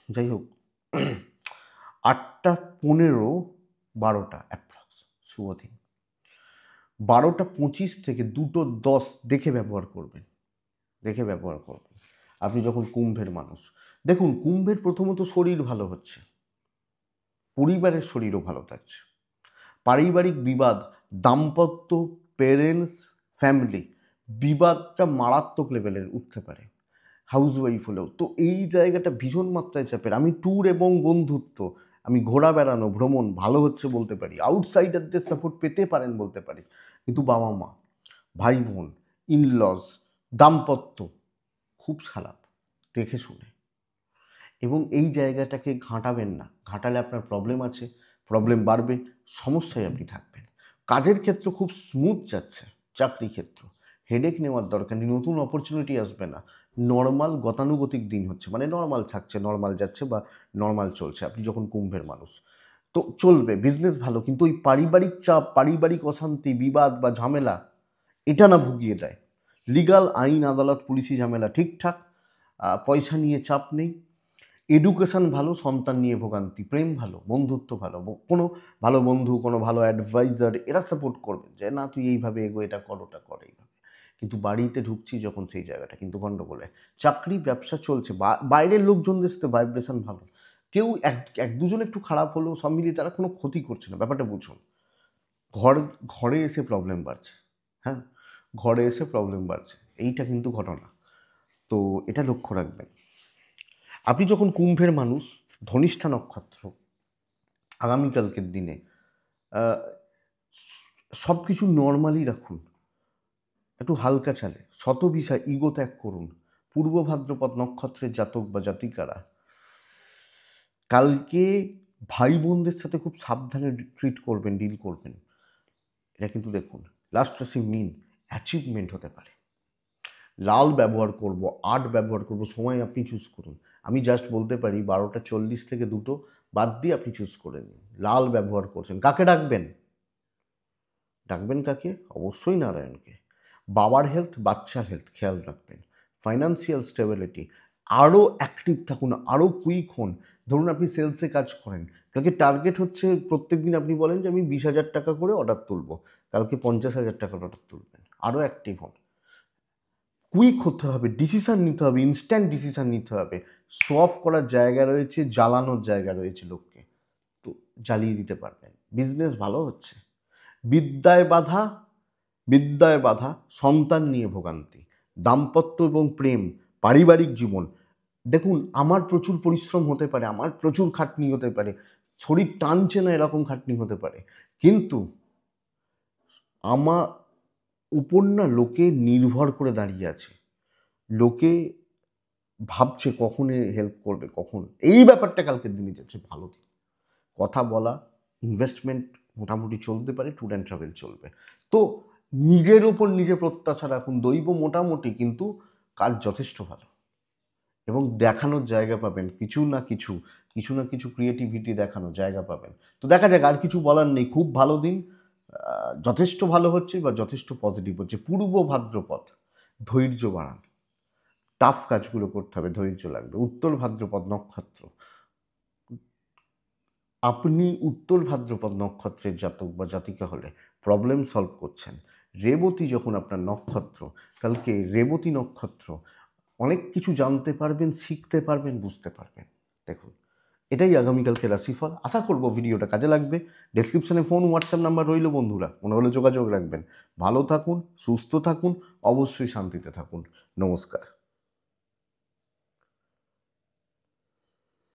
যাই হোক। 8:15, 12টা অ্যাপ্রক্স শুভ দিন। 12:25 থেকে 2:10 দেখে ব্যবহার করবেন, দেখে ব্যবহার করবেন আপনি যখন কুম্ভের মানুষ। দেখুন, কুম্ভের প্রথমত শরীর ভালো হচ্ছে, পরিবারের শরীরও ভালো থাকছে, পারিবারিক বিবাদ, দাম্পত্য, পেরেন্টস, ফ্যামিলি, বিবাদটা মারাত্মক লেভেলের উঠতে পারে হাউসওয়াইফ হলেও। তো এই জায়গাটা ভীষণ মাত্রায় চাপের। আমি ট্যুর এবং বন্ধুত্ব, আমি ঘোরা বেড়ানো, ভ্রমণ ভালো হচ্ছে বলতে পারি, আউটসাইডারদের সাপোর্ট পেতে পারেন বলতে পারি, কিন্তু বাবা মা, ভাই বোন, ইনলস, দাম্পত্য খুব খারাপ, দেখে শুনে। এবং এই জায়গাটাকে ঘাঁটাবেন না, ঘাঁটালে আপনার প্রবলেম আছে, প্রবলেম বাড়বে, সমস্যায় আপনি থাকবেন। কাজের ক্ষেত্র খুব স্মুথ যাচ্ছে, চাকরি ক্ষেত্র হেডেক নেওয়ার দরকার নেই, নতুন অপরচুনিটি আসবে না, নর্মাল গতানুগতিক দিন হচ্ছে, মানে নর্মাল থাকছে, নর্মাল যাচ্ছে বা নর্মাল চলছে, আপনি যখন কুম্ভের মানুষ। তো চলবে, বিজনেস ভালো, কিন্তু ওই পারিবারিক চাপ, পারিবারিক অশান্তি, বিবাদ বা ঝামেলা, এটা না ভুগিয়ে দেয়। লিগাল, আইন আদালত, পুলিশি ঝামেলা ঠিকঠাক, পয়সা নিয়ে চাপ নেই, এডুকেশন ভালো, সন্তান নিয়ে ভোগান্তি, প্রেম ভালো, বন্ধুত্ব ভালো, কোনো ভালো বন্ধু, কোনো ভালো অ্যাডভাইজার, এরা সাপোর্ট করবে যে না তুই এইভাবে এগো, এটা কর, ওটা কর, এইভাবে। কিন্তু বাড়িতে ঢুকছি যখন, সেই জায়গাটা কিন্তু গণ্ডগোলে। চাকরি ব্যবসা চলছে, বাইরের লোকজনদের সাথে ভাইব্রেশন ভালো, কেউ এক এক দুজন একটু খারাপ হলেও সব মিলিয়ে তারা কোনো ক্ষতি করছে না, ব্যাপারটা বুঝুন। ঘর ঘরে এসে প্রবলেম বাড়ছে, হ্যাঁ, ঘরে এসে প্রবলেম বাড়ছে, এইটা কিন্তু ঘটনা। তো এটা লক্ষ্য রাখবেন। আপনি যখন কুম্ভের মানুষ, ধনিষ্ঠা নক্ষত্র, আগামীকালকের দিনে সব কিছু নর্মালি রাখুন, একটু হালকা চালে, শতভিসা ইগো ত্যাগ করুন। পূর্ব ভাদ্রপদ নক্ষত্রের জাতক বা জাতিকারা কালকে ভাই বোনদের সাথে খুব সাবধানে ট্রিট করবেন, ডিল করবেন। এটা কিন্তু দেখুন, লাস্ট রাশি মিন, অ্যাচিভমেন্ট হতে পারে। লাল ব্যবহার করব, 8 ব্যবহার করব, সময় আপনি চুজ করুন। আমি জাস্ট বলতে পারি 12:40 থেকে 2টো বাদ দিয়ে আপনি চুজ করে নিন। লাল ব্যবহার করছেন, কাকে ডাকবেন? ডাকবেন কাকে? অবশ্যই নারায়ণকে। বাবার হেলথ, বাচ্চার হেলথ খেয়াল রাখবেন। ফাইন্যান্সিয়াল স্টেবিলিটি, আরও অ্যাক্টিভ থাকুন, আরও কুইক হন। ধরুন আপনি সেলসে কাজ করেন, কালকে টার্গেট হচ্ছে প্রত্যেক দিন আপনি বলেন যে আমি 20,000 টাকা করে অর্ডার তুলব, কালকে 50,000 টাকার অর্ডার তুলবেন। আরও অ্যাক্টিভ হন, কুইক হতে হবে, ডিসিশান নিতে হবে, ইনস্ট্যান্ট ডিসিশান নিতে হবে। শো অফ করার জায়গা রয়েছে, জ্বালানোর জায়গা রয়েছে লোককে, তো জ্বালিয়ে দিতে পারবেন। বিজনেস ভালো হচ্ছে। বিদ্যায় বাধা, বিদ্যায় বাধা, সন্তান নিয়ে ভোগান্তি, দাম্পত্য এবং প্রেম, পারিবারিক জীবন। দেখুন, আমার প্রচুর পরিশ্রম হতে পারে, আমার প্রচুর খাটনি হতে পারে, শরীর টানছে না এরকম খাটনি হতে পারে, কিন্তু আমার উপর না লোকে নির্ভর করে দাঁড়িয়ে আছে। লোকে ভাবছে কখন হেল্প করবে, কখন। এই ব্যাপারটা কালকের দিনে যাচ্ছে ভালো দিন। কথা বলা, ইনভেস্টমেন্ট মোটামুটি চলতে পারে, ট্যুর অ্যান্ড ট্রাভেল চলবে। তো নিজের ওপর নিজে প্রত্যাশা রাখুন। দৈব মোটামুটি, কিন্তু কাজ যথেষ্ট ভালো এবং দেখানোর জায়গা পাবেন। কিছু না কিছু ক্রিয়েটিভিটি দেখানোর জায়গা পাবেন। তো দেখা যাক, আর কিছু বলার নেই। খুব ভালো দিন, যথেষ্ট ভালো হচ্ছে বা যথেষ্ট পজিটিভ হচ্ছে। পূর্ব ভাদ্রপদ, ধৈর্য বাড়ান। টাফ কাজগুলো করতে হবে, ধৈর্য লাগবে। উত্তর ভাদ্রপদ নক্ষত্র, আপনি উত্তর ভাদ্রপদ নক্ষত্রের জাতক বা জাতিকা হলে প্রবলেম সলভ করছেন। রেবতী যখন আপনার নক্ষত্র, কালকে রেবতী নক্ষত্র, অনেক কিছু জানতে পারবেন, শিখতে পারবেন, বুঝতে পারবেন। দেখুন, এটাই আগামীকালকে রাশিফল। আশা করব ভিডিওটা কাজে লাগবে। ডেসক্রিপশনে ফোন, হোয়াটসঅ্যাপ নাম্বার রইল বন্ধুরা, মনে হলে যোগাযোগ রাখবেন। ভালো থাকুন, সুস্থ থাকুন, অবশ্যই শান্তিতে থাকুন। নমস্কার।